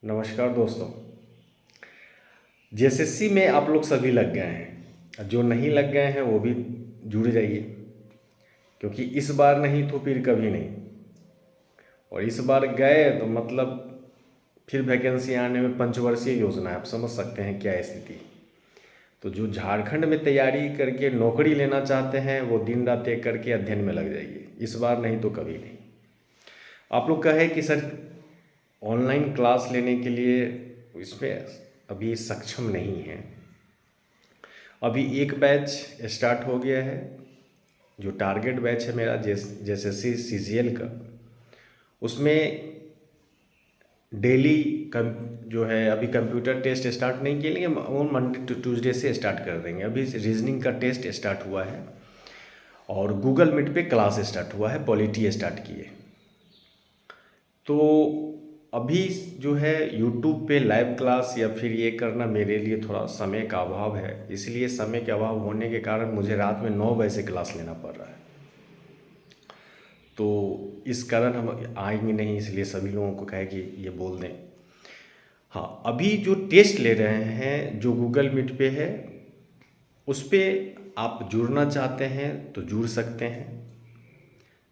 नमस्कार दोस्तों। जेएसएससी में आप लोग सभी लग गए हैं, जो नहीं लग गए हैं वो भी जुड़ जाइए, क्योंकि इस बार नहीं तो फिर कभी नहीं। और इस बार गए तो मतलब फिर वैकेंसी आने में पंचवर्षीय योजना है, आप समझ सकते हैं क्या स्थिति। तो जो झारखंड में तैयारी करके नौकरी लेना चाहते हैं वो दिन रात एक करके अध्ययन में लग जाइए, इस बार नहीं तो कभी नहीं। आप लोग कहे कि सर ऑनलाइन क्लास लेने के लिए इसमें अभी सक्षम नहीं है। अभी एक बैच स्टार्ट हो गया है, जो टारगेट बैच है मेरा जेएसएससी सीजीएल का, उसमें डेली जो है अभी कंप्यूटर टेस्ट स्टार्ट नहीं किए, वो मंडे टू ट्यूसडे से स्टार्ट कर देंगे। अभी रीजनिंग का टेस्ट स्टार्ट हुआ है और गूगल मीट पे क्लास स्टार्ट हुआ है, पॉलिटी स्टार्ट किए। तो अभी जो है यूट्यूब पे लाइव क्लास या फिर ये करना मेरे लिए थोड़ा समय का अभाव है, इसलिए समय के अभाव होने के कारण मुझे रात में 9 बजे से क्लास लेना पड़ रहा है। तो इस कारण हम आएंगे नहीं, इसलिए सभी लोगों को कहे कि ये बोल दें। हाँ, अभी जो टेस्ट ले रहे हैं जो गूगल मीट पे है, उस पर आप जुड़ना चाहते हैं तो जुड़ सकते हैं,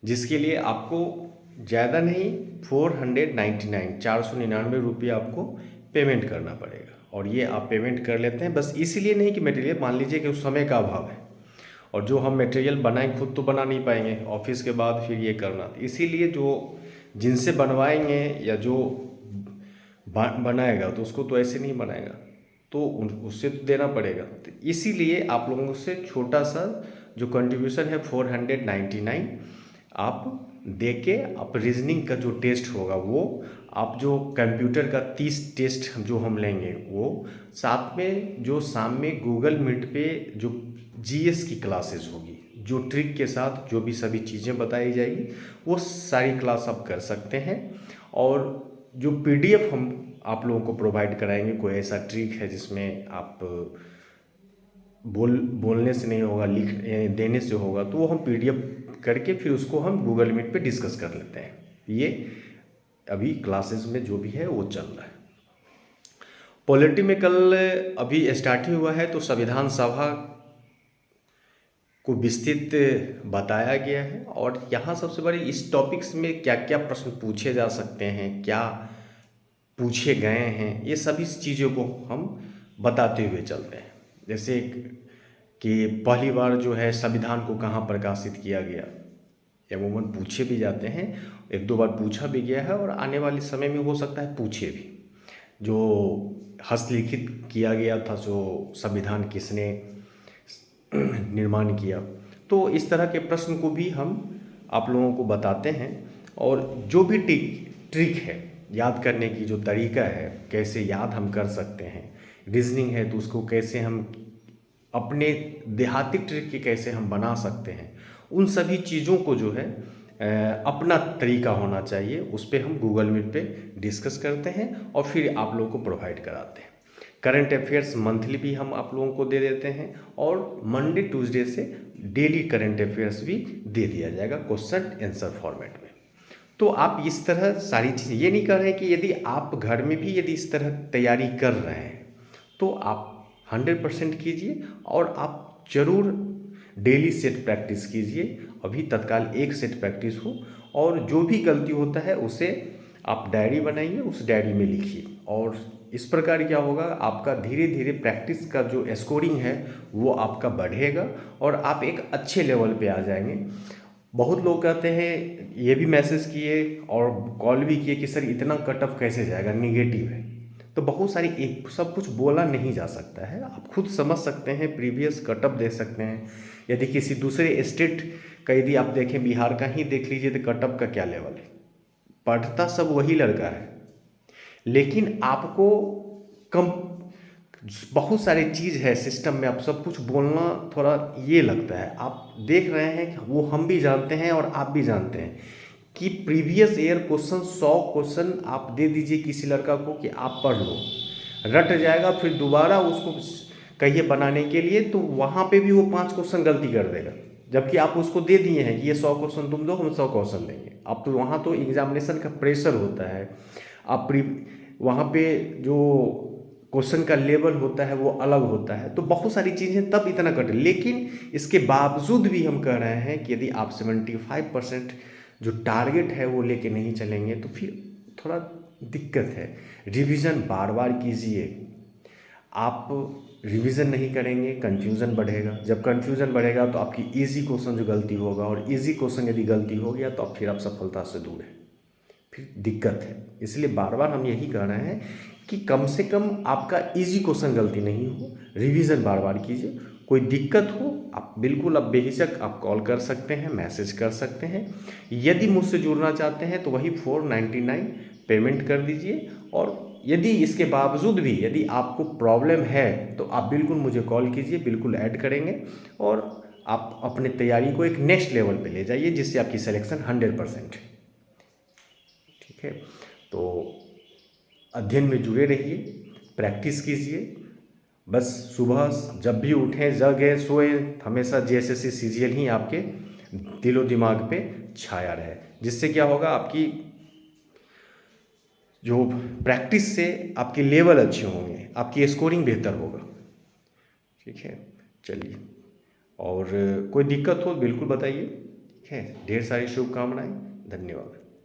जिसके लिए आपको ज़्यादा नहीं 499 आपको पेमेंट करना पड़ेगा। और ये आप पेमेंट कर लेते हैं बस इसीलिए नहीं कि मटेरियल, मान लीजिए कि उस समय का अभाव है और जो हम मटेरियल बनाएं खुद तो बना नहीं पाएंगे, ऑफिस के बाद फिर ये करना, इसीलिए जो जिनसे बनवाएंगे या जो बनाएगा तो उसको तो ऐसे नहीं बनाएगा, तो उससे तो देना पड़ेगा। तो इसीलिए आप लोगों से छोटा सा जो कंट्रीब्यूशन है 499 आप दे के आप रीजनिंग का जो टेस्ट होगा वो, आप जो कंप्यूटर का 30 टेस्ट जो हम लेंगे वो, साथ में जो शाम में गूगल मीट पे जो जीएस की क्लासेस होगी, जो ट्रिक के साथ जो भी सभी चीज़ें बताई जाएगी वो सारी क्लास आप कर सकते हैं। और जो पीडीएफ हम आप लोगों को प्रोवाइड कराएंगे, कोई ऐसा ट्रिक है जिसमें आप बोलने से नहीं होगा, लिख देने से होगा, तो वो हम पीडीएफ करके फिर उसको हम गूगल मीट पे डिस्कस कर लेते हैं। ये अभी क्लासेस में जो भी है वो चल रहा है। पॉलिटी में कल अभी स्टार्ट ही हुआ है, तो संविधान सभा को विस्तृत बताया गया है और यहाँ सबसे बड़ी इस टॉपिक्स में क्या क्या प्रश्न पूछे जा सकते हैं, क्या पूछे गए हैं, ये सभी चीज़ों को हम बताते हुए चलते हैं। जैसे कि पहली बार जो है संविधान को कहाँ प्रकाशित किया गया, अमूमन पूछे भी जाते हैं, एक दो बार पूछा भी गया है और आने वाले समय में हो सकता है पूछे भी। जो हस्तलिखित किया गया था, जो संविधान किसने निर्माण किया, तो इस तरह के प्रश्न को भी हम आप लोगों को बताते हैं। और जो भी ट्रिक है याद करने की, जो तरीका है कैसे याद हम कर सकते हैं, रीजनिंग है तो उसको कैसे हम अपने देहाती ट्रिक के कैसे हम बना सकते हैं, उन सभी चीज़ों को जो है अपना तरीका होना चाहिए, उस पर हम गूगल मीट पे डिस्कस करते हैं और फिर आप लोगों को प्रोवाइड कराते हैं। करंट अफेयर्स मंथली भी हम आप लोगों को दे देते हैं और मंडे ट्यूसडे से डेली करंट अफेयर्स भी दे दिया जाएगा क्वेश्चन आंसर फॉर्मेट में। तो आप इस तरह सारी चीज़ें, ये नहीं कर रहे हैं कि यदि आप घर में भी यदि इस तरह तैयारी कर रहे हैं तो आप 100% कीजिए और आप ज़रूर डेली सेट प्रैक्टिस कीजिए। अभी तत्काल एक सेट प्रैक्टिस हो और जो भी गलती होता है उसे आप डायरी बनाइए, उस डायरी में लिखिए। और इस प्रकार क्या होगा, आपका धीरे धीरे प्रैक्टिस का जो स्कोरिंग है वो आपका बढ़ेगा और आप एक अच्छे लेवल पे आ जाएंगे। बहुत लोग कहते हैं, ये भी मैसेज किए और कॉल भी किए कि सर इतना कट ऑफ कैसे जाएगा, निगेटिव है। तो बहुत सारी, एक सब कुछ बोला नहीं जा सकता है, आप खुद समझ सकते हैं, प्रीवियस कट ऑफ देख सकते हैं। यदि किसी दूसरे स्टेट का यदि आप देखें, बिहार का ही देख लीजिए तो कट ऑफ का क्या लेवल है, पढ़ता सब वही लड़का है, लेकिन आपको कम बहुत सारी चीज़ है सिस्टम में, आप सब कुछ बोलना थोड़ा ये लगता है। आप देख रहे हैं कि वो हम भी जानते हैं और आप भी जानते हैं कि प्रीवियस ईयर क्वेश्चन 100 क्वेश्चन आप दे दीजिए किसी लड़का को कि आप पढ़ लो, रट जाएगा, फिर दोबारा उसको कहिए बनाने के लिए तो वहाँ पे भी वो 5 क्वेश्चन गलती कर देगा, जबकि आप उसको दे दिए हैं कि ये 100 क्वेश्चन तुम दो, हम 100 क्वेश्चन देंगे। अब तो वहाँ तो एग्जामिनेशन का प्रेशर होता है, आप वहाँ पे जो क्वेश्चन का लेवल होता है वो अलग होता है, तो बहुत सारी चीज़ें तब इतना कट, लेकिन इसके बावजूद भी हम कह रहे हैं कि यदि आप 75% जो टारगेट है वो लेके नहीं चलेंगे तो फिर थोड़ा दिक्कत है। रिवीजन बार बार कीजिए। आप रिवीजन नहीं करेंगे, कंफ्यूजन बढ़ेगा। जब कंफ्यूजन बढ़ेगा तो आपकी इजी क्वेश्चन जो गलती होगा, और इजी क्वेश्चन यदि गलती हो गया तो फिर आप सफलता से दूर है, फिर दिक्कत है। इसलिए बार बार हम यही कह रहे हैं कि कम से कम आपका इजी क्वेश्चन गलती नहीं हो, रिवीजन बार बार कीजिए। कोई दिक्कत हो आप बिल्कुल, आप बेहिचक आप कॉल कर सकते हैं, मैसेज कर सकते हैं। यदि मुझसे जुड़ना चाहते हैं तो वही 499 पेमेंट कर दीजिए। और यदि इसके बावजूद भी यदि आपको प्रॉब्लम है तो आप बिल्कुल मुझे कॉल कीजिए, बिल्कुल ऐड करेंगे और आप अपनी तैयारी को एक नेक्स्ट लेवल पे ले जाइए, जिससे आपकी सिलेक्शन 100% है। ठीक है, तो अध्ययन में जुड़े रहिए, प्रैक्टिस कीजिए। बस सुबह जब भी उठें, जगें, सोएं, हमेशा जेएसएससी सीजीएल ही आपके दिलो दिमाग पे छाया रहे। जिससे क्या होगा, आपकी जो प्रैक्टिस से आपके लेवल अच्छे होंगे, आपकी स्कोरिंग बेहतर होगा। ठीक है, चलिए, और कोई दिक्कत हो बिल्कुल बताइए। ठीक है, ढेर सारी शुभकामनाएं, धन्यवाद।